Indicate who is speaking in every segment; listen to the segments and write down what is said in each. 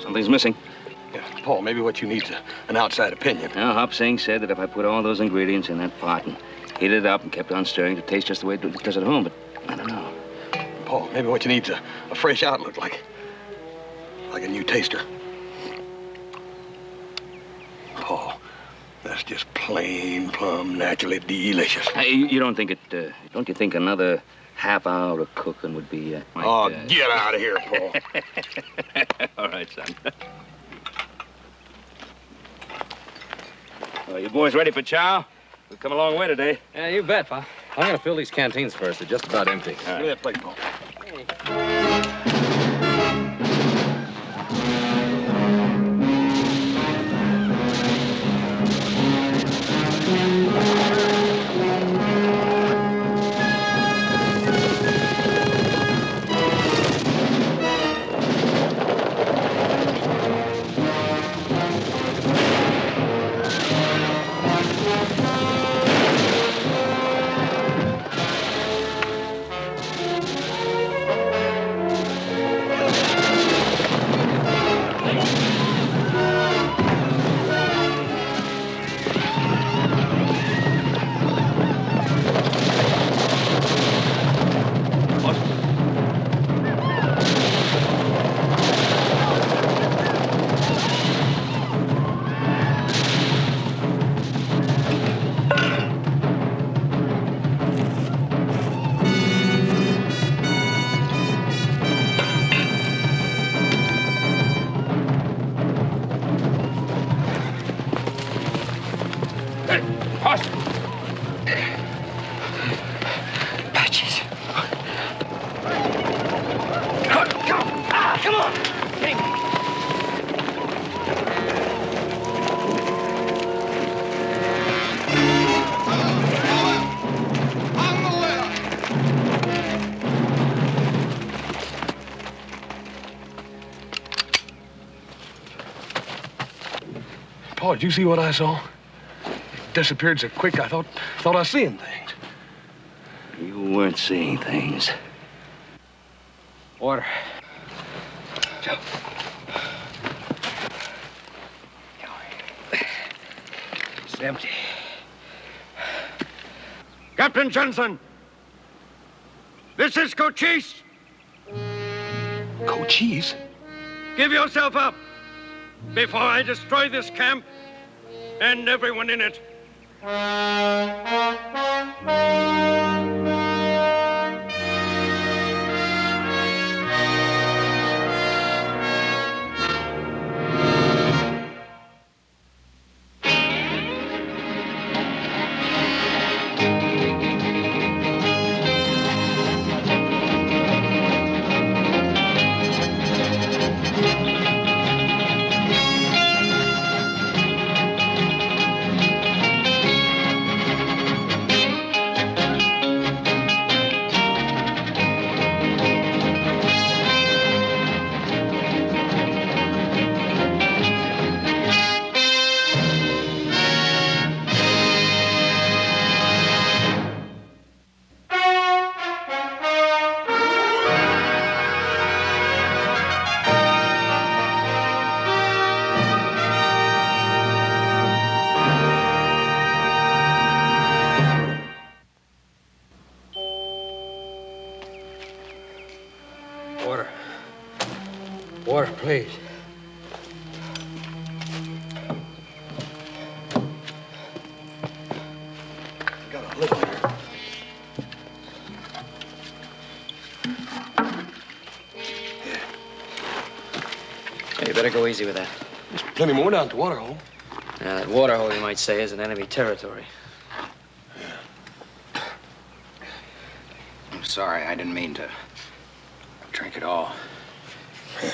Speaker 1: Something's missing.
Speaker 2: Yeah, Paul, maybe what you need's an outside opinion.
Speaker 1: Now, Hop Singh said that if I put all those ingredients in that pot and heated it up and kept on stirring, it'd taste just the way it does at home, but I don't know.
Speaker 2: Paul, maybe what you need's a fresh outlook, like a new taster. Paul, that's just plain, plumb, naturally delicious.
Speaker 1: Hey, you don't think it, don't you think another half hour of cooking would be,
Speaker 2: get out of here, Paul.
Speaker 1: All right, son. Well, you boys ready for chow? We've come a long way today.
Speaker 3: Yeah, you bet, Pa. I'm gonna fill these canteens first. They're just about empty.
Speaker 2: All right. Give me that plate, Paul.
Speaker 3: Hey.
Speaker 4: Apaches. Come on. Get him.
Speaker 2: Paul, did you see what I saw? It disappeared so quick, I thought I was seeing things.
Speaker 1: You weren't seeing things.
Speaker 3: Water.
Speaker 4: Joe.
Speaker 3: It's empty.
Speaker 5: Captain Johnson, this is Cochise.
Speaker 2: Cochise?
Speaker 5: Give yourself up before I destroy this camp and everyone in it.
Speaker 3: Water, please.
Speaker 2: Got a little here.
Speaker 4: Hey, you better go easy with that.
Speaker 2: There's plenty more down at the water hole.
Speaker 4: Yeah, that water hole, you might say, is in enemy territory.
Speaker 6: I'm sorry, I didn't mean to drink it all.
Speaker 2: Yeah.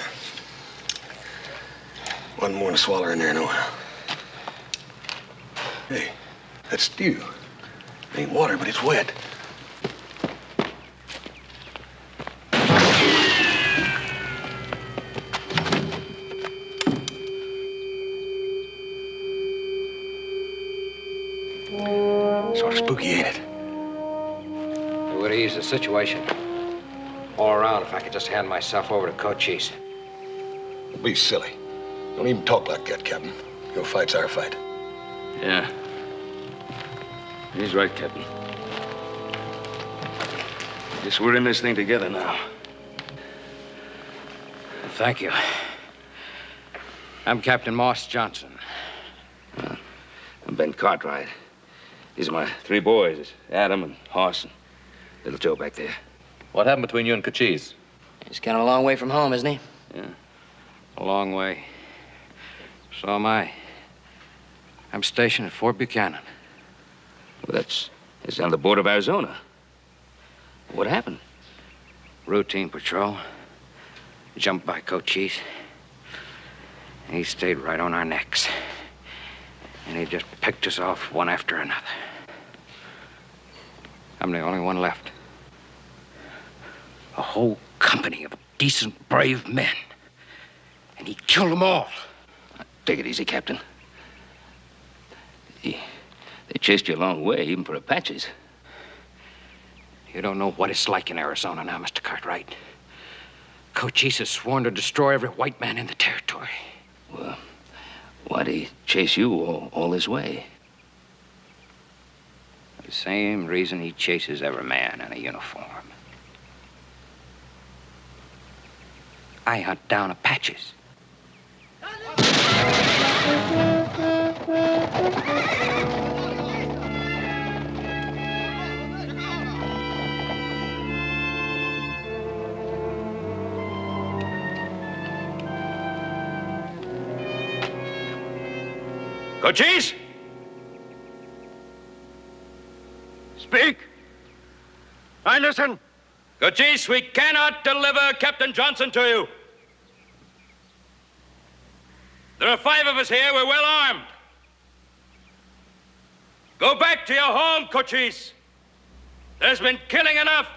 Speaker 2: One more to swallow in there, nohow. Hey, that's stew. It ain't water, but it's wet. Sort of spooky, ain't it?
Speaker 3: It would ease the situation all around if I could just hand myself over to Cochise.
Speaker 2: Be silly. Don't even talk like that, Captain. Your fight's our fight.
Speaker 1: Yeah. He's right, Captain. Guess we're in this thing together now.
Speaker 6: Thank you. I'm Captain Moss Johnson.
Speaker 1: I'm Ben Cartwright. These are my 3 boys. It's Adam and Hoss and little Joe back there.
Speaker 3: What happened between you and Cochise?
Speaker 4: He's kind of a long way from home, isn't he?
Speaker 1: Yeah.
Speaker 6: A long way. So am I. I'm stationed at Fort Buchanan.
Speaker 1: Well, it's on the border of Arizona. What happened?
Speaker 6: Routine patrol. Jumped by Cochise. He stayed right on our necks. And he just picked us off one after another. I'm the only one left. A whole company of decent, brave men. And he killed them all.
Speaker 1: Take it easy, Captain. They chased you a long way, even for Apaches.
Speaker 6: You don't know what it's like in Arizona now, Mr. Cartwright. Cochise has sworn to destroy every white man in the territory.
Speaker 1: Well, why'd he chase you all this way?
Speaker 6: The same reason he chases every man in a uniform. I hunt down Apaches.
Speaker 5: Cochise? Speak. I listen.
Speaker 7: Cochise, we cannot deliver Captain Johnson to you. There are 5 of us here. We're well armed. Go back to your home, Cochise. There's been killing enough.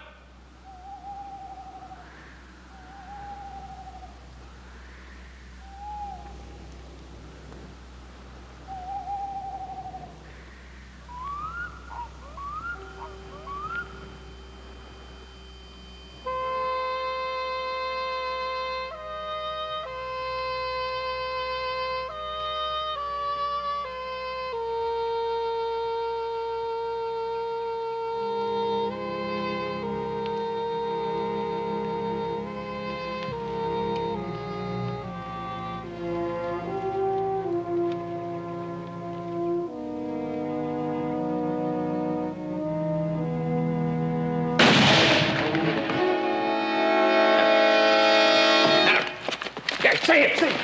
Speaker 5: Say it, say it.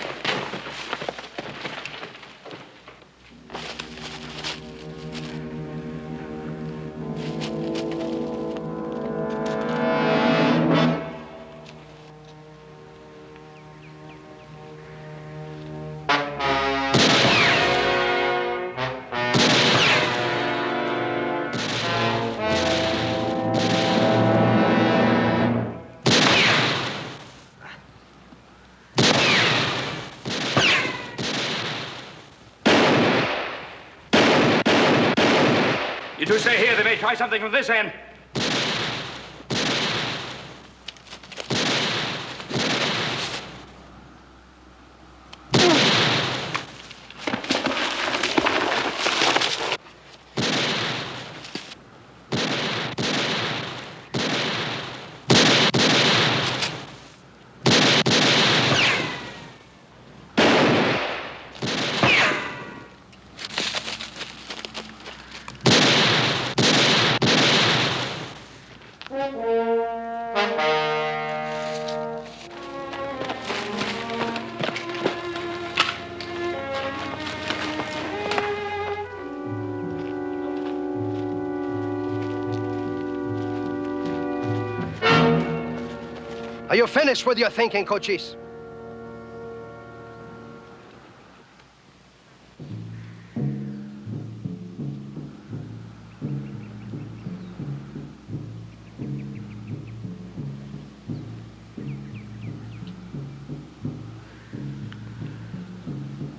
Speaker 7: You two stay here. They may try something from this end.
Speaker 8: Are you finished with your thinking, Cochise?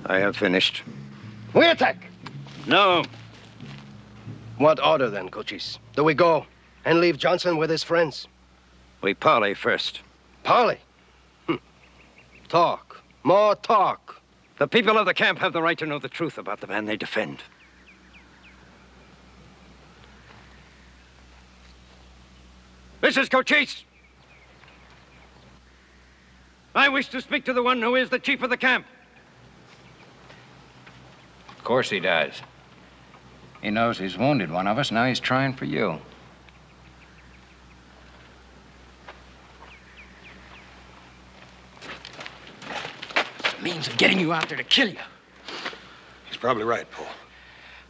Speaker 5: I have finished.
Speaker 8: We attack.
Speaker 5: No.
Speaker 8: What order then, Cochise? Do we go and leave Johnson with his friends?
Speaker 5: We parley first.
Speaker 8: Parley? Talk. More talk.
Speaker 5: The people of the camp have the right to know the truth about the man they defend. This is Cochise. I wish to speak to the one who is the chief of the camp.
Speaker 6: Of course he does. He knows he's wounded one of us. Now he's trying for you.
Speaker 9: It's a means of getting you out there to kill you.
Speaker 2: He's probably right, Paul.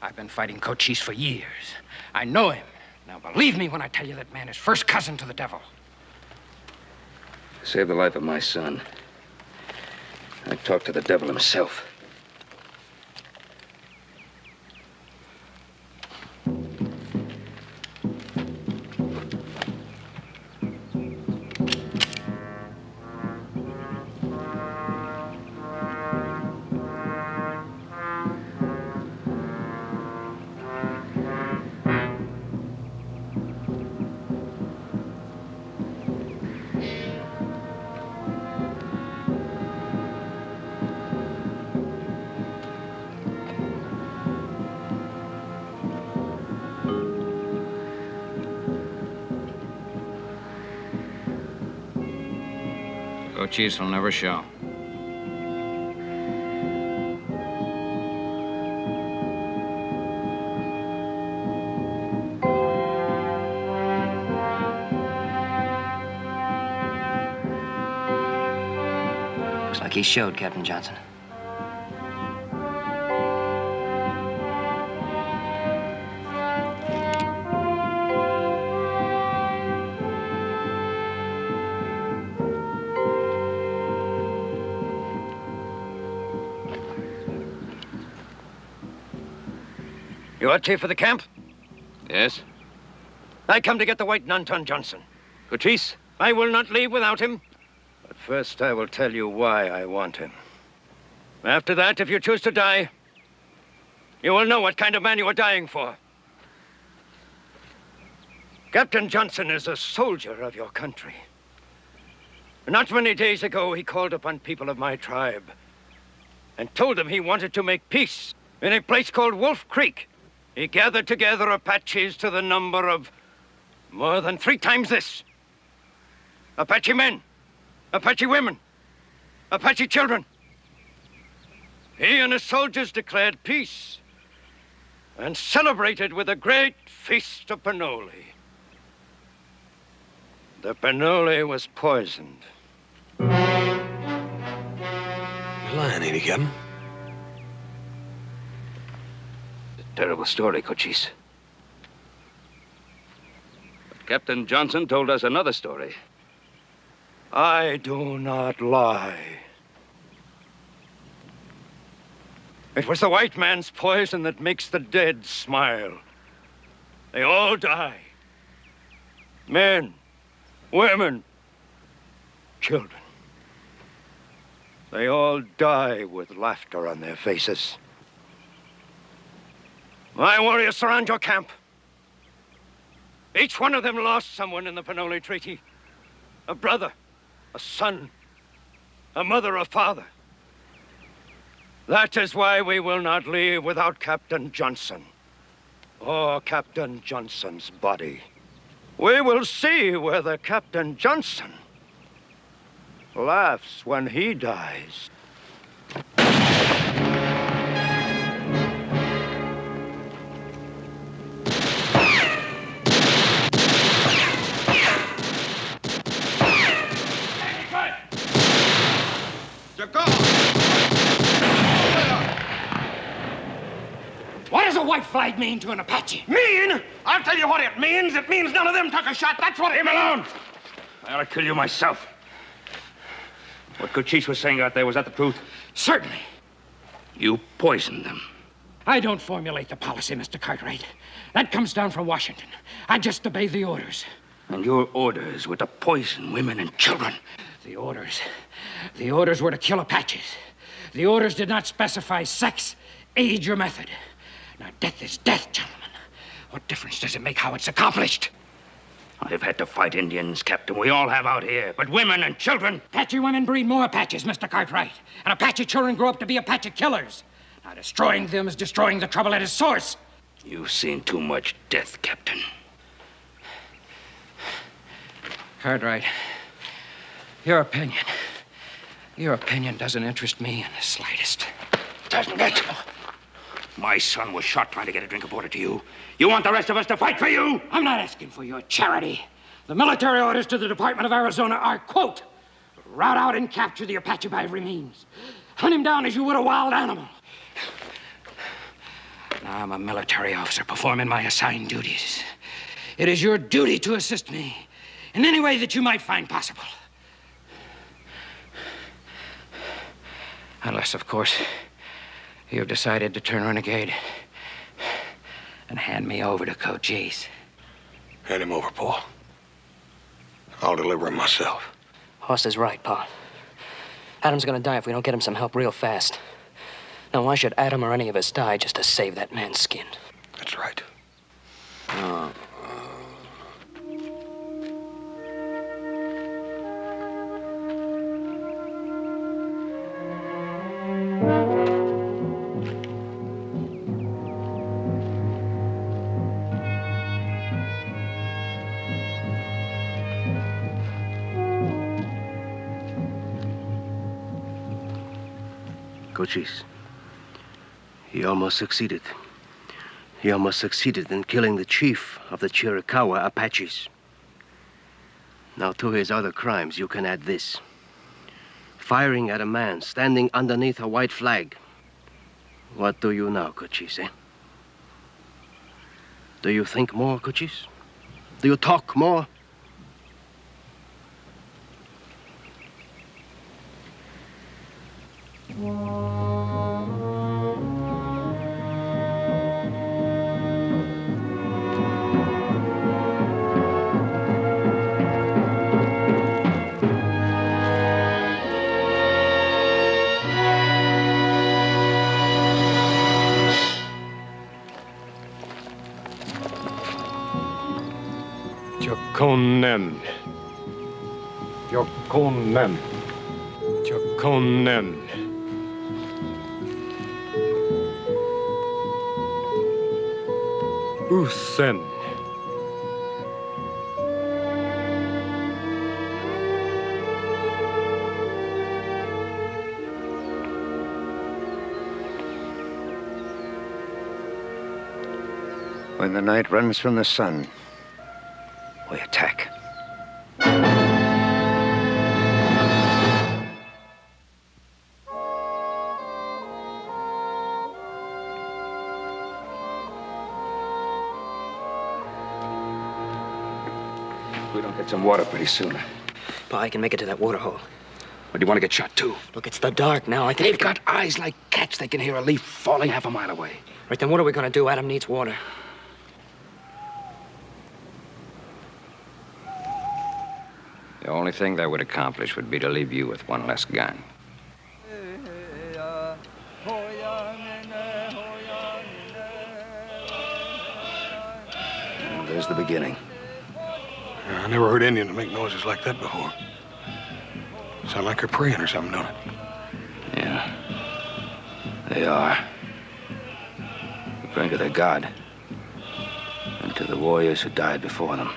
Speaker 9: I've been fighting Cochise for years. I know him. Now, believe me when I tell you that man is first cousin to the devil.
Speaker 1: Save the life of my son. I talked to the devil himself.
Speaker 6: Cochise will never show.
Speaker 4: Looks like he showed, Captain Johnson.
Speaker 5: You are chief of the camp?
Speaker 1: Yes?
Speaker 5: I come to get the white Nanton Johnson.
Speaker 1: Cochise?
Speaker 5: I will not leave without him. But first, I will tell you why I want him. After that, if you choose to die, you will know what kind of man you are dying for. Captain Johnson is a soldier of your country. Not many days ago, he called upon people of my tribe and told them he wanted to make peace in a place called Wolf Creek. He gathered together Apaches to the number of more than 3 times this. Apache men, Apache women, Apache children. He and his soldiers declared peace and celebrated with a great feast of Pernell. The Pernell was poisoned.
Speaker 2: You're lying, ain't he, Captain?
Speaker 1: Terrible story, Cochise. But Captain Johnson told us another story.
Speaker 5: I do not lie. It was the white man's poison that makes the dead smile. They all die. Men, women, children. They all die with laughter on their faces. My warriors surround your camp. Each one of them lost someone in the Pernell Treaty. A brother, a son, a mother, a father. That is why we will not leave without Captain Johnson or Captain Johnson's body. We will see whether Captain Johnson laughs when he dies.
Speaker 9: What does a white flag mean to an Apache?
Speaker 7: Mean? I'll tell you what it means. It means none of them took a shot. That's what it means.
Speaker 1: Alone! I ought to kill you myself. What Cochise was saying out there, was that the truth?
Speaker 9: Certainly.
Speaker 1: You poisoned them.
Speaker 9: I don't formulate the policy, Mr. Cartwright. That comes down from Washington. I just obey the orders.
Speaker 1: And your orders were to poison women and children.
Speaker 9: The orders were to kill Apaches. The orders did not specify sex, age, or method. Now, death is death, gentlemen. What difference does it make how it's accomplished?
Speaker 1: I've had to fight Indians, Captain. We all have out here. But women and children...
Speaker 9: Apache women breed more Apaches, Mr. Cartwright. And Apache children grow up to be Apache killers. Now, destroying them is destroying the trouble at its source.
Speaker 1: You've seen too much death, Captain.
Speaker 9: Cartwright, your opinion doesn't interest me in the slightest.
Speaker 1: Doesn't it? My son was shot trying to get a drink of water to you. You want the rest of us to fight for you?
Speaker 9: I'm not asking for your charity. The military orders to the Department of Arizona are, quote, rout out and capture the Apache by every means. Hunt him down as you would a wild animal. Now, I'm a military officer performing my assigned duties. It is your duty to assist me in any way that you might find possible. Unless, of course, you've decided to turn renegade and hand me over to Cochise.
Speaker 2: Hand him over, Paul. I'll deliver him myself.
Speaker 4: Hoss is right, Pa. Adam's gonna die if we don't get him some help real fast. Now, why should Adam or any of us die just to save that man's skin?
Speaker 2: That's right.
Speaker 8: Cochise. He almost succeeded. He almost succeeded in killing the chief of the Chiricahua Apaches. Now, to his other crimes, you can add this. Firing at a man standing underneath a white flag. What do you now, Cochise, eh? Do you think more, Cochise? Do you talk more?
Speaker 10: Jokonen. Jokonen. Jokonen. Usen.
Speaker 5: When the night runs from the sun, we attack.
Speaker 1: We don't get some water pretty soon.
Speaker 4: Pa, I can make it to that water hole.
Speaker 1: Or do you want to get shot too?
Speaker 4: Look, it's the dark now. I think
Speaker 1: They've got eyes like cats. They can hear a leaf falling half a mile away.
Speaker 4: Right, then what are we gonna do? Adam needs water.
Speaker 6: The only thing that would accomplish would be to leave you with one less gun.
Speaker 1: Well, there's the beginning.
Speaker 2: I never heard Indians make noises like that before. Sound like they're praying or something, don't it?
Speaker 1: Yeah. They are. They're praying to their God. And to the warriors who died before them.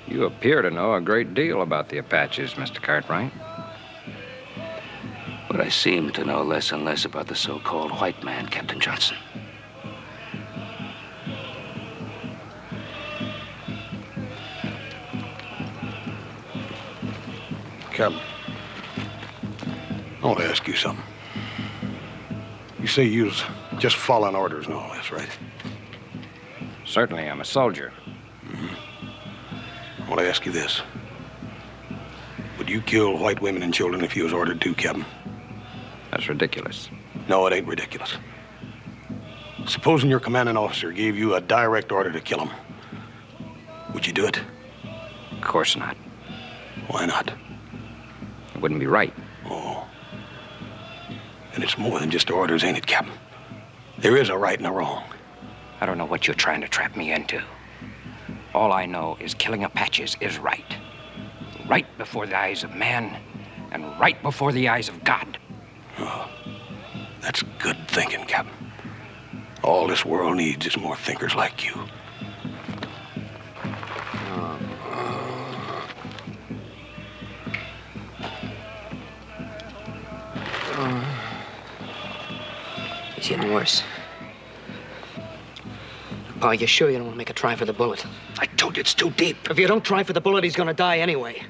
Speaker 6: You appear to know a great deal about the Apaches, Mr. Cartwright.
Speaker 1: But I seem to know less and less about the so-called white man, Captain Johnson.
Speaker 2: Captain, I want to ask you something. You say you was just following orders and all this, right?
Speaker 6: Certainly, I'm a soldier.
Speaker 2: I want to ask you this. Would you kill white women and children if you was ordered to, Captain?
Speaker 6: That's ridiculous.
Speaker 2: No, it ain't ridiculous. Supposing your commanding officer gave you a direct order to kill them, would you do it?
Speaker 6: Of course not.
Speaker 2: Why not?
Speaker 6: It wouldn't be right.
Speaker 2: Oh. And it's more than just orders, ain't it, Captain? There is a right and a wrong.
Speaker 6: I don't know what you're trying to trap me into. All I know is killing Apaches is right. Right before the eyes of man, and right before the eyes of God.
Speaker 2: Oh, that's good thinking, Captain. All this world needs is more thinkers like you.
Speaker 4: He's getting worse. Pa, you sure you don't want to make a try for the bullet?
Speaker 8: I told you it's too deep.
Speaker 4: If you don't try for the bullet, he's gonna die anyway.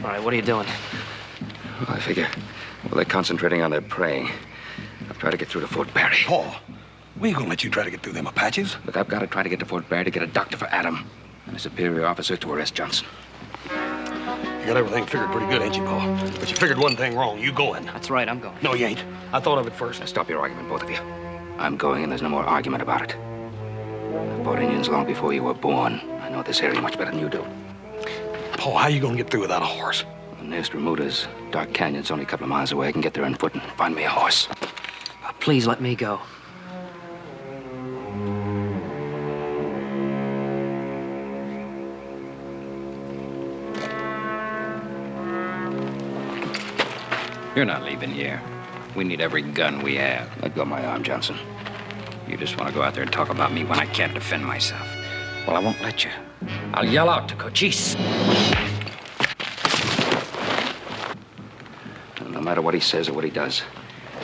Speaker 4: All right, what are you doing?
Speaker 1: Well, I figure, while they're concentrating on their prey, I'll try to get through to Fort Barry.
Speaker 2: Paul, we ain't gonna let you try to get through them Apaches.
Speaker 1: Look, I've got to try to get to Fort Barry to get a doctor for Adam and a superior officer to arrest Johnson.
Speaker 2: You got everything figured pretty good, ain't you, Paul? But you figured one thing wrong. You going.
Speaker 4: That's right, I'm going.
Speaker 2: No, you ain't. I thought of it first.
Speaker 1: Now, stop your argument, both of you. I'm going, and there's no more argument about it. I fought Indians long before you were born. I know this area much better than you do.
Speaker 2: Paul, how you gonna get through without a horse?
Speaker 1: The nearest remoter's Dark Canyon's only a couple of miles away. I can get there on foot and find me a horse.
Speaker 4: Please let me go.
Speaker 6: You're not leaving here. We need every gun we have.
Speaker 1: Let go my arm, Johnson.
Speaker 6: You just want to go out there and talk about me when I can't defend myself. Well, I won't let you. I'll yell out to Cochise.
Speaker 1: No matter what he says or what he does,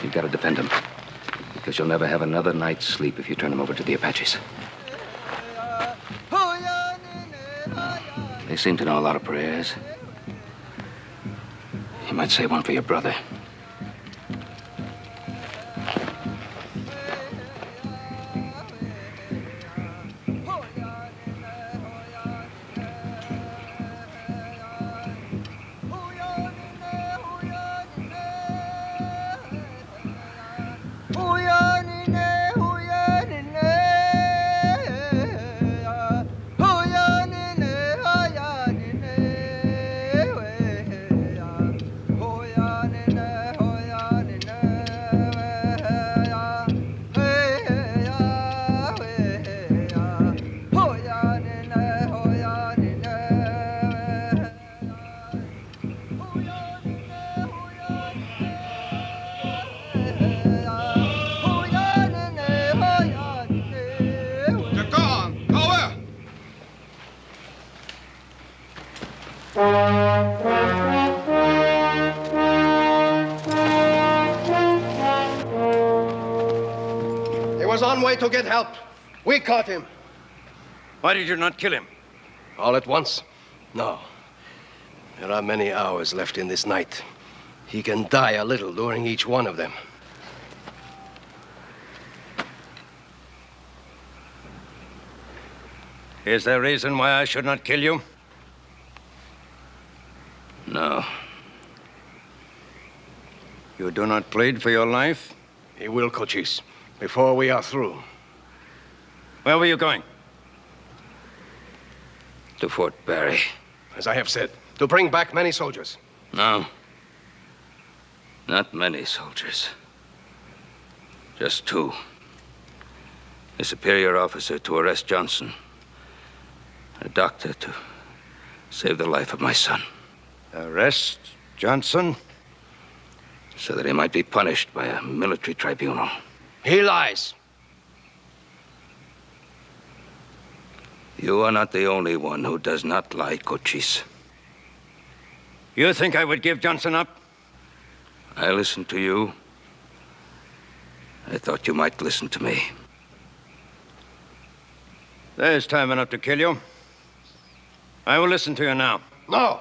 Speaker 1: you've got to defend him. Because you'll never have another night's sleep if you turn him over to the Apaches. They seem to know a lot of prayers. You might say one for your brother.
Speaker 8: On way to get help. We caught him.
Speaker 5: Why did you not kill him?
Speaker 8: All at once? No. There are many hours left in this night. He can die a little during each one of them.
Speaker 5: Is there reason why I should not kill you?
Speaker 1: No.
Speaker 5: You do not plead for your life?
Speaker 8: He will, Cochise, before we are through.
Speaker 5: Where were you going?
Speaker 1: To Fort Barry.
Speaker 8: As I have said, to bring back many soldiers.
Speaker 1: No. Not many soldiers. Just two. A superior officer to arrest Johnson. A doctor to save the life of my son.
Speaker 5: Arrest Johnson?
Speaker 1: So that he might be punished by a military tribunal.
Speaker 8: He lies.
Speaker 1: You are not the only one who does not lie, Cochise.
Speaker 5: You think I would give Johnson up?
Speaker 1: I listened to you. I thought you might listen to me.
Speaker 5: There's time enough to kill you. I will listen to you now.
Speaker 8: No.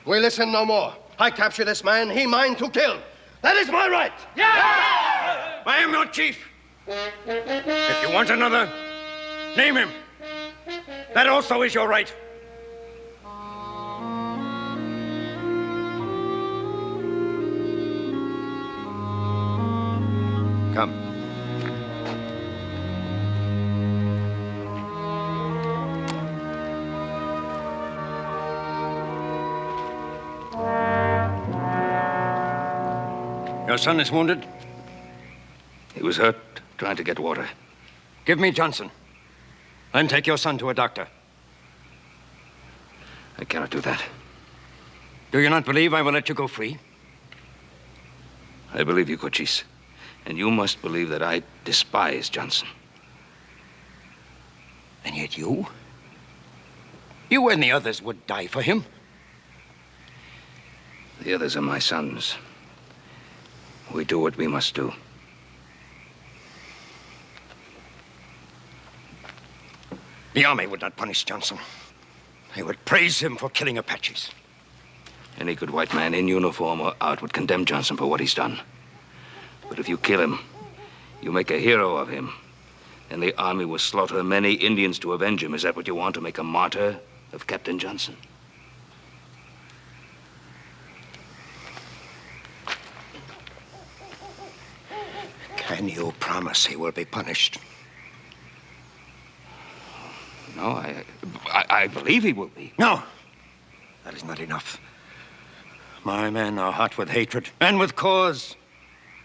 Speaker 8: We listen no more. I capture this man, he mine to kill. That is my right.
Speaker 5: Yeah! I am your chief. If you want another, name him. That also is your right. Come. Your son is wounded?
Speaker 1: He was hurt trying to get water.
Speaker 5: Give me Johnson. Then take your son to a doctor.
Speaker 1: I cannot do that.
Speaker 5: Do you not believe I will let you go free?
Speaker 1: I believe you, Cochise. And you must believe that I despise Johnson.
Speaker 5: And yet you and the others would die for him.
Speaker 1: The others are my sons. We do what we must do.
Speaker 5: The army would not punish Johnson. They would praise him for killing Apaches.
Speaker 1: Any good white man in uniform or out would condemn Johnson for what he's done. But if you kill him, you make a hero of him. And the army will slaughter many Indians to avenge him. Is that what you want, to make a martyr of Captain Johnson?
Speaker 5: Can you promise he will be punished?
Speaker 1: No, I believe he will be.
Speaker 5: No, that is not enough. My men are hot with hatred, and with cause.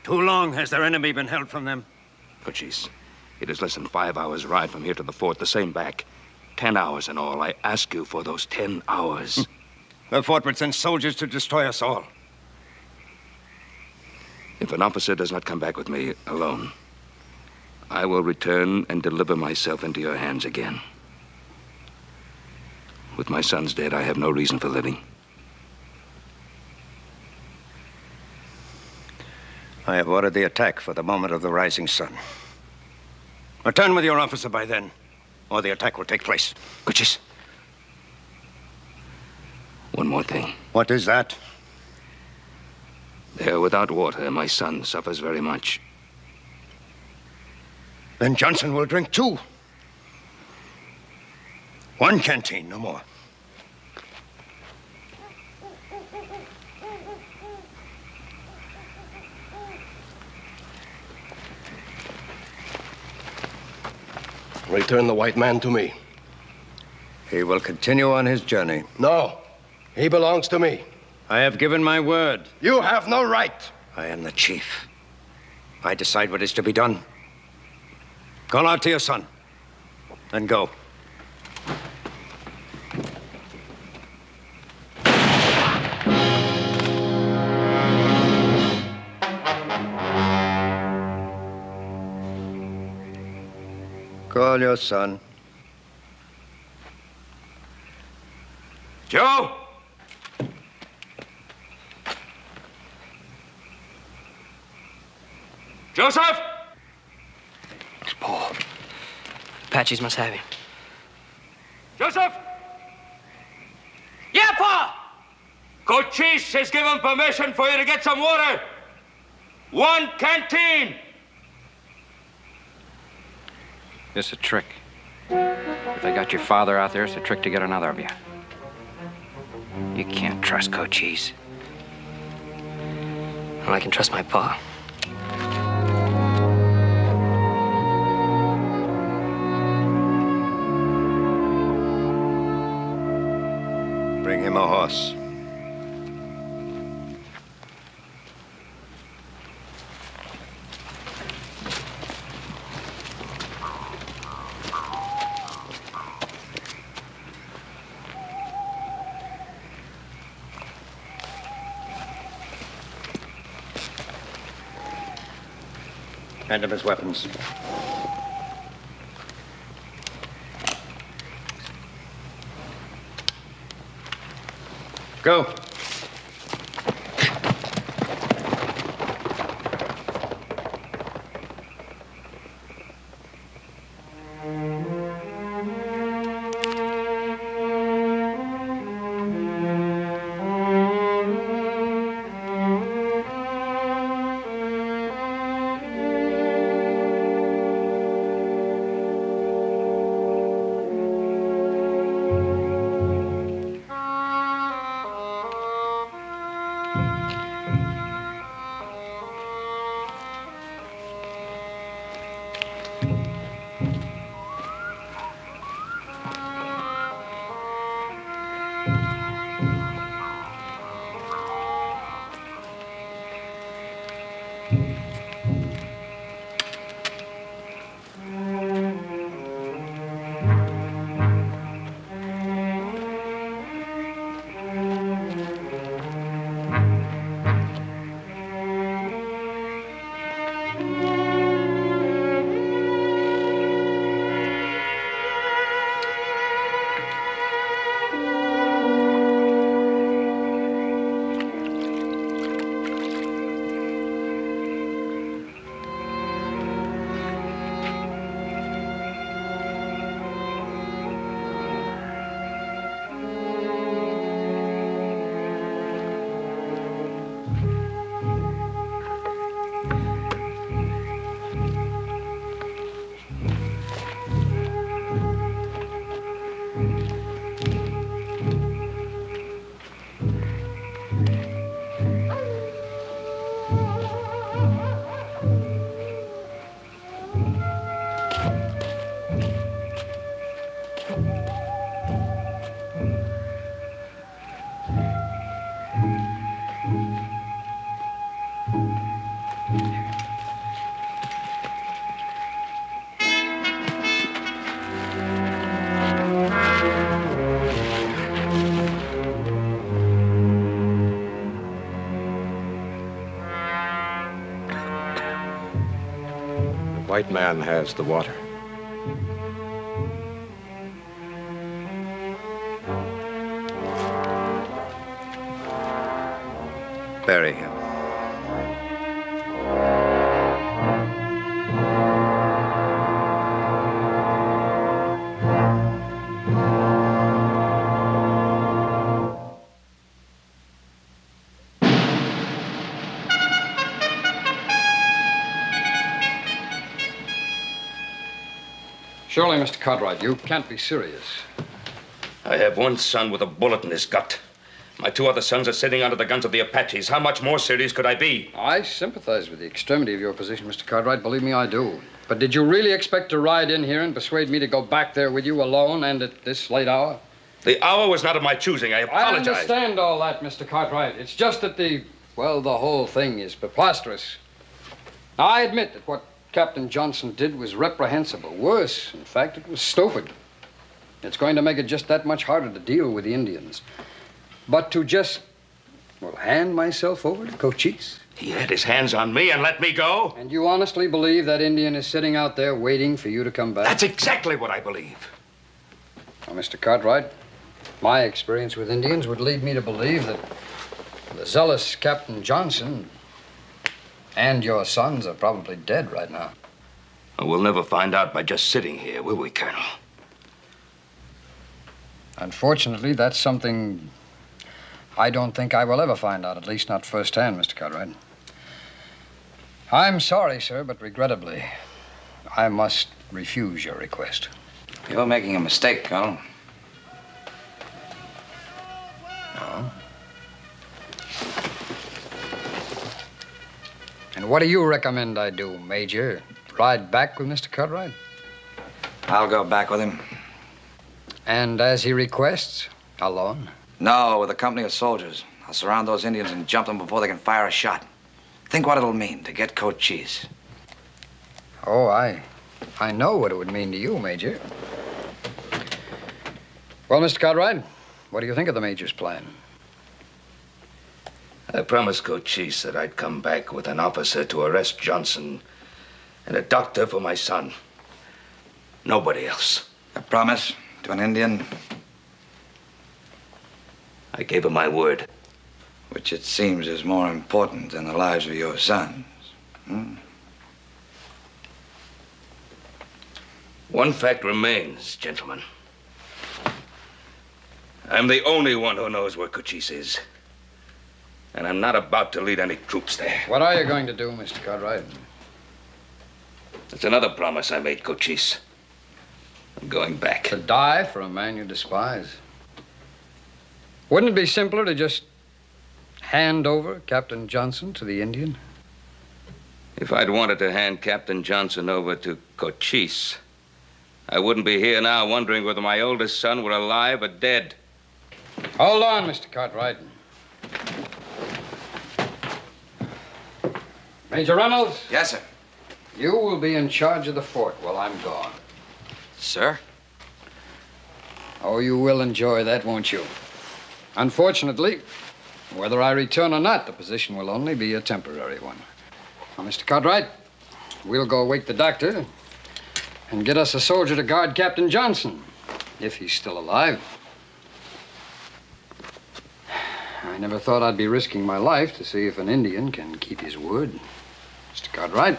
Speaker 5: Too long has their enemy been held from them.
Speaker 1: Cochise, it is less than 5 hours' ride from here to the fort, the same back. 10 hours in all. I ask you for those 10 hours.
Speaker 5: The fort would send soldiers to destroy us all.
Speaker 1: If an officer does not come back with me alone, I will return and deliver myself into your hands again. With my sons dead, I have no reason for living.
Speaker 5: I have ordered the attack for the moment of the rising sun. Return with your officer by then, or the attack will take place.
Speaker 1: Cochise. One more thing.
Speaker 5: What is that?
Speaker 1: There, without water, my son suffers very much.
Speaker 5: Then Johnson will drink too. One canteen, no more.
Speaker 8: Return the white man to me.
Speaker 5: He will continue on his journey.
Speaker 8: No, he belongs to me.
Speaker 5: I have given my word.
Speaker 8: You have no right.
Speaker 5: I am the chief. I decide what is to be done. Call out to your son, and go. Call your son.
Speaker 1: Joe! Joseph!
Speaker 4: It's Paul. Apaches must have him.
Speaker 1: Joseph!
Speaker 4: Yeah, Pa!
Speaker 1: Cochise has given permission for you to get some water. One canteen.
Speaker 6: It's a trick. If they got your father out there, it's a trick to get another of you. You can't trust Cochise.
Speaker 4: Well, I can trust my Pa.
Speaker 5: Bring him a horse. Hand him his weapons. Go.
Speaker 10: white man has the water.
Speaker 1: Bury him.
Speaker 3: Surely, Mr. Cartwright, you can't be serious.
Speaker 1: I have one son with a bullet in his gut. My two other sons are sitting under the guns of the Apaches. How much more serious could I be?
Speaker 3: I sympathize with the extremity of your position, Mr. Cartwright. Believe me, I do. But did you really expect to ride in here and persuade me to go back there with you alone and at this late hour?
Speaker 1: The hour was not of my choosing. I apologize.
Speaker 3: I understand all that, Mr. Cartwright. It's just that the whole thing is preposterous. Now, I admit that what Captain Johnson did was reprehensible. Worse, in fact, it was stupid. It's going to make it just that much harder to deal with the Indians. But to just, hand myself over to Cochise?
Speaker 1: He had his hands on me and let me go?
Speaker 3: And you honestly believe that Indian is sitting out there waiting for you to come back?
Speaker 1: That's exactly what I believe.
Speaker 3: Well, Mr. Cartwright, my experience with Indians would lead me to believe that the zealous Captain Johnson and your sons are probably dead right now.
Speaker 1: We'll never find out by just sitting here, will we, Colonel?
Speaker 3: Unfortunately, that's something I don't think I will ever find out, at least not firsthand, Mr. Cartwright. I'm sorry, sir, but regrettably, I must refuse your request.
Speaker 6: You're making a mistake, Colonel.
Speaker 3: No? And what do you recommend I do, Major? Ride back with Mr. Cartwright?
Speaker 6: I'll go back with him.
Speaker 3: And as he requests, alone?
Speaker 6: No, with a company of soldiers. I'll surround those Indians and jump them before they can fire a shot. Think what it'll mean to get Cochise.
Speaker 3: Oh, I know what it would mean to you, Major. Well, Mr. Cartwright, what do you think of the Major's plan?
Speaker 1: I promised Cochise that I'd come back with an officer to arrest Johnson and a doctor for my son. Nobody else.
Speaker 6: A promise to an Indian?
Speaker 1: I gave him my word.
Speaker 6: Which it seems is more important than the lives of your sons. Hmm?
Speaker 1: One fact remains, gentlemen. I'm the only one who knows where Cochise is. And I'm not about to lead any troops there.
Speaker 3: What are you going to do, Mr. Cartwright?
Speaker 1: That's another promise I made Cochise. I'm going back.
Speaker 3: To die for a man you despise. Wouldn't it be simpler to just hand over Captain Johnson to the Indian?
Speaker 1: If I'd wanted to hand Captain Johnson over to Cochise, I wouldn't be here now wondering whether my oldest son were alive or dead.
Speaker 3: Hold on, Mr. Cartwright. Major Reynolds?
Speaker 6: Yes, sir.
Speaker 3: You will be in charge of the fort while I'm gone.
Speaker 6: Sir?
Speaker 3: Oh, you will enjoy that, won't you? Unfortunately, whether I return or not, the position will only be a temporary one. Now, Mr. Cartwright, we'll go wake the doctor and get us a soldier to guard Captain Johnson, if he's still alive. I never thought I'd be risking my life to see if an Indian can keep his word. Mr. Cartwright.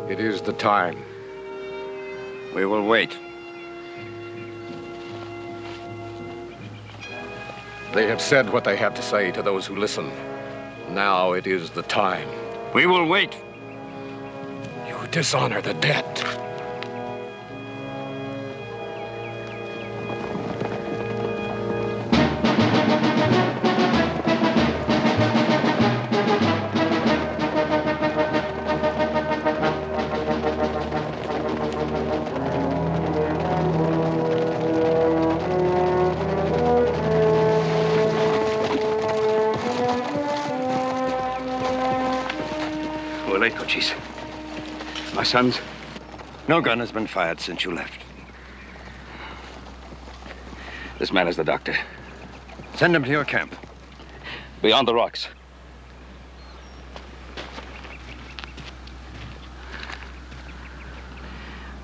Speaker 10: It is the time. We will wait. They have said what they have to say to those who listen. Now it is the time.
Speaker 7: We will wait.
Speaker 10: You dishonor the dead.
Speaker 1: Cochise. My sons?
Speaker 5: No gun has been fired since you left.
Speaker 1: This man is the doctor.
Speaker 5: Send him to your camp.
Speaker 1: Beyond the rocks.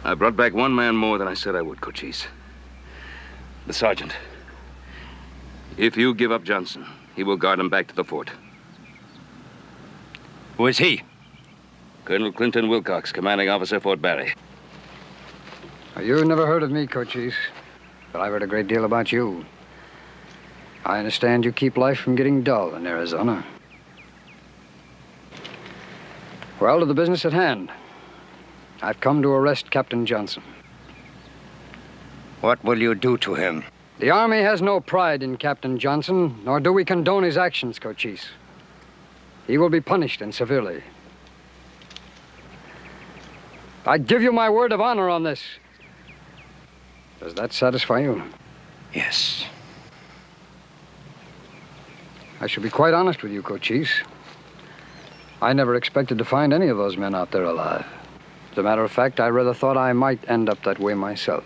Speaker 1: I brought back one man more than I said I would, Cochise. The sergeant. If you give up Johnson, he will guard him back to the fort.
Speaker 5: Who is he?
Speaker 1: Colonel Clinton Wilcox, commanding officer, Fort Barry.
Speaker 3: You never heard of me, Cochise, but I've heard a great deal about you. I understand you keep life from getting dull in Arizona. Well, to the business at hand. I've come to arrest Captain Johnson.
Speaker 5: What will you do to him?
Speaker 3: The Army has no pride in Captain Johnson, nor do we condone his actions, Cochise. He will be punished, and severely. I give you my word of honor on this. Does that satisfy you?
Speaker 5: Yes.
Speaker 3: I should be quite honest with you, Cochise. I never expected to find any of those men out there alive. As a matter of fact, I rather thought I might end up that way myself.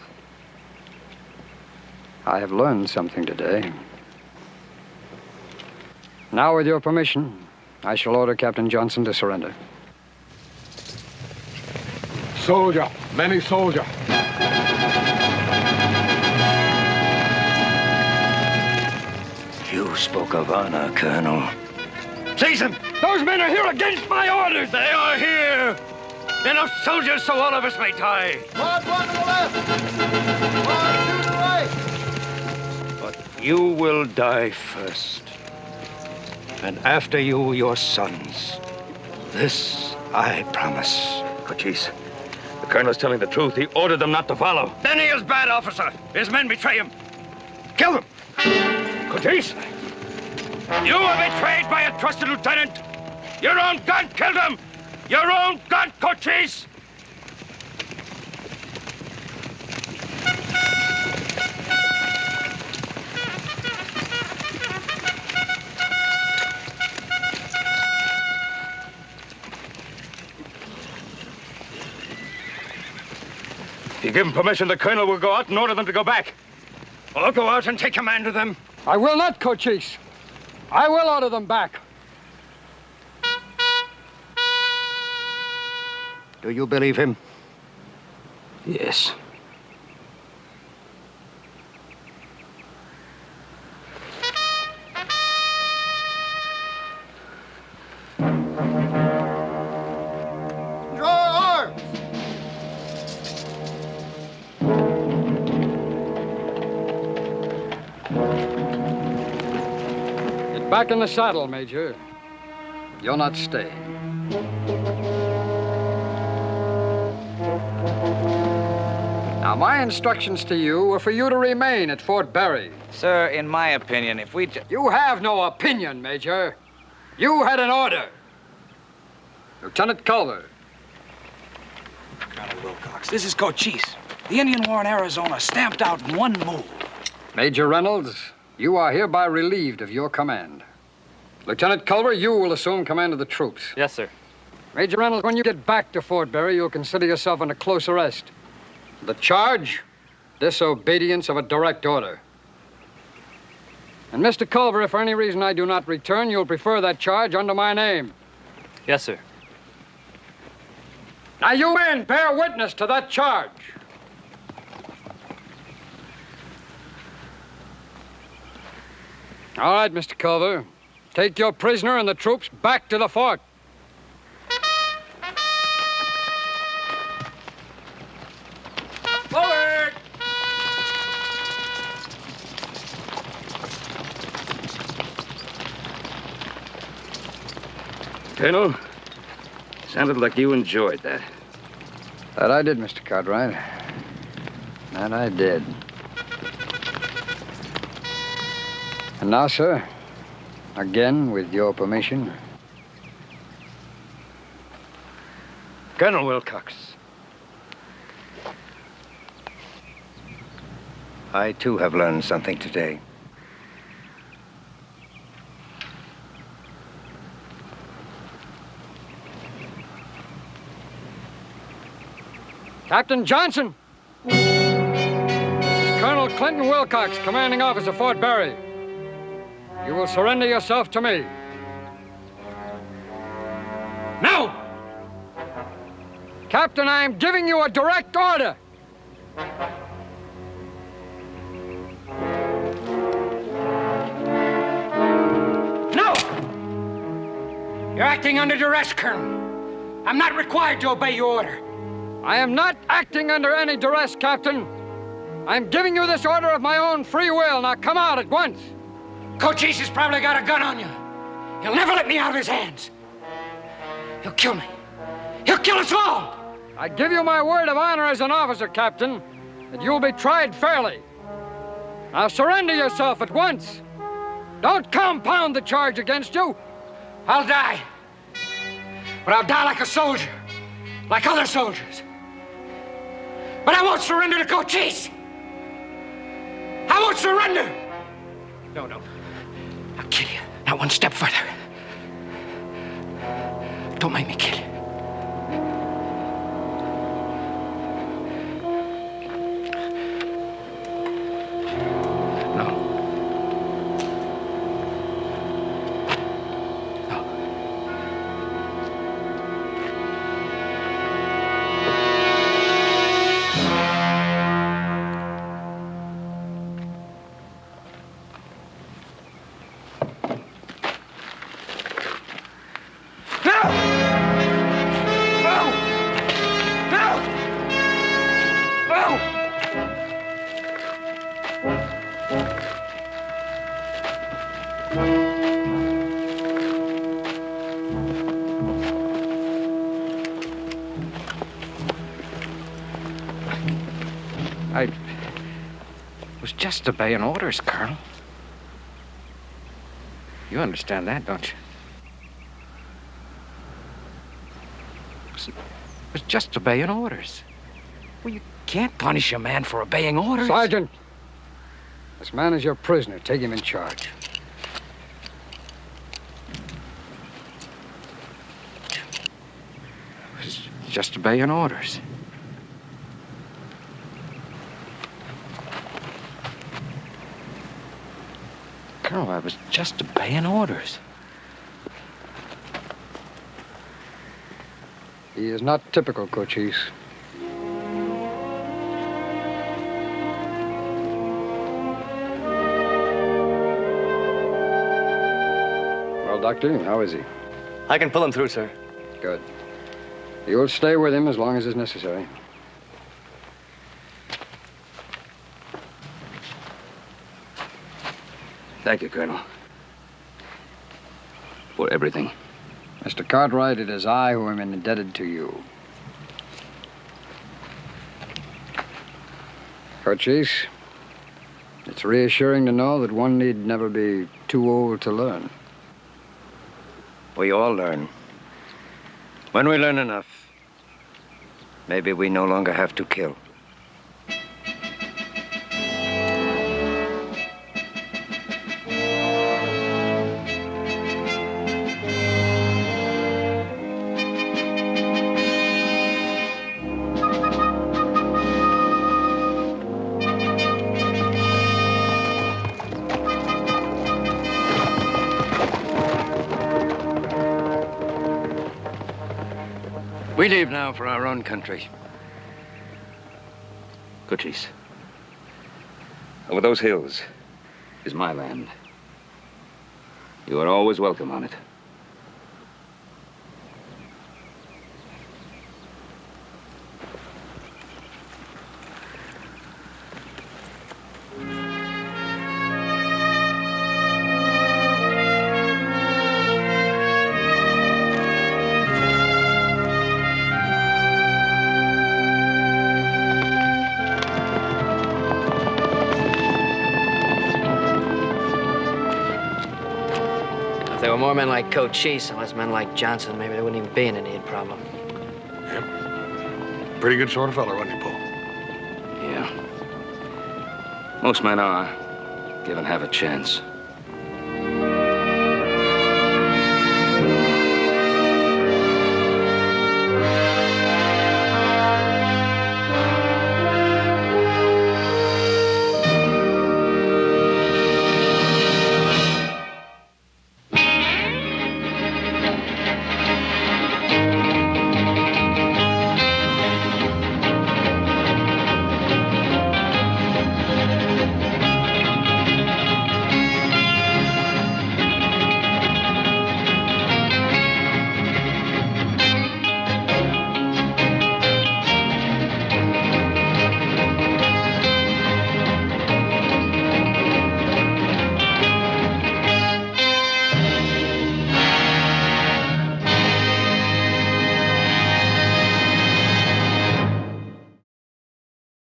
Speaker 3: I have learned something today. Now, with your permission, I shall order Captain Johnson to surrender.
Speaker 10: Soldier, many soldier.
Speaker 5: You spoke of honor, Colonel. Seize them! Those men are here against my orders! They are here! Enough soldiers so all of us may die.
Speaker 11: March one to the left. March two to the right.
Speaker 5: But you will die first. And after you, your sons. This I promise.
Speaker 1: Cochise, the colonel's telling the truth. He ordered them not to follow.
Speaker 5: Then he is bad, officer. His men betray him. Kill them.
Speaker 1: Cochise!
Speaker 7: You were betrayed by a trusted lieutenant. Your own gun killed him. Your own gun, Cochise!
Speaker 1: If you give him permission, the colonel will go out and order them to go back.
Speaker 5: I'll go out and take command of them.
Speaker 3: I will not, Cochise. I will order them back.
Speaker 5: Do you believe him?
Speaker 1: Yes.
Speaker 11: Draw arms!
Speaker 3: Get back in the saddle, Major. You're not staying. Now, my instructions to you were for you to remain at Fort Barry.
Speaker 6: Sir, in my opinion, if we...
Speaker 3: You have no opinion, Major. You had an order. Lieutenant Culver.
Speaker 12: Colonel Wilcox, this is Cochise. The Indian War in Arizona stamped out in one move.
Speaker 3: Major Reynolds, you are hereby relieved of your command. Lieutenant Culver, you will assume command of the troops.
Speaker 13: Yes, sir.
Speaker 3: Major Reynolds, when you get back to Fort Barry, you'll consider yourself under close arrest. The charge, disobedience of a direct order. And Mr. Culver, if for any reason I do not return, you'll prefer that charge under my name.
Speaker 13: Yes, sir.
Speaker 3: Now, you men, bear witness to that charge. All right, Mr. Culver. Take your prisoner and the troops back to the fort.
Speaker 11: Forward!
Speaker 1: Colonel, sounded like you enjoyed that.
Speaker 3: That I did, Mr. Cartwright. That I did. And now, sir, again, with your permission.
Speaker 5: Colonel Wilcox. I, too, have learned something today.
Speaker 3: Captain Johnson! This is Colonel Clinton Wilcox, commanding officer, Fort Barry. You will surrender yourself to me.
Speaker 9: No!
Speaker 3: Captain, I am giving you a direct order.
Speaker 9: No! You're acting under duress, Colonel. I'm not required to obey your order.
Speaker 3: I am not acting under any duress, Captain. I'm giving you this order of my own free will. Now come out at once.
Speaker 9: Cochise has probably got a gun on you. He'll never let me out of his hands. He'll kill me. He'll kill us all.
Speaker 3: I give you my word of honor as an officer, Captain, that you'll be tried fairly. Now surrender yourself at once. Don't compound the charge against you.
Speaker 9: I'll die. But I'll die like a soldier, like other soldiers. But I won't surrender to Cochise. I won't surrender. No. I'll kill you. Not one step further. Don't make me kill you.
Speaker 6: I was just obeying orders, Colonel. You understand that, don't you? Was just obeying orders. Well, you can't punish a man for obeying orders.
Speaker 3: Sergeant, this man is your prisoner. Take him in charge.
Speaker 6: Was just obeying orders. Colonel, I was just obeying orders.
Speaker 3: He is not typical, Cochise. Well, Doctor, how is he?
Speaker 13: I can pull him through, sir.
Speaker 3: Good. You'll stay with him as long as is necessary.
Speaker 1: Thank you, Colonel. For everything.
Speaker 3: Mr. Cartwright, it is I who am indebted to you. Cochise, it's reassuring to know that one need never be too old to learn.
Speaker 5: We all learn. When we learn enough, maybe we no longer have to kill. We leave now for our own country.
Speaker 1: Cochise. Over those hills is my land. You are always welcome on it.
Speaker 4: More men like Cochise and less men like Johnson, maybe there wouldn't even be an Indian problem.
Speaker 2: Yep. Pretty good sort of fella, wasn't he, Paul?
Speaker 1: Yeah. Most men are, given half a chance.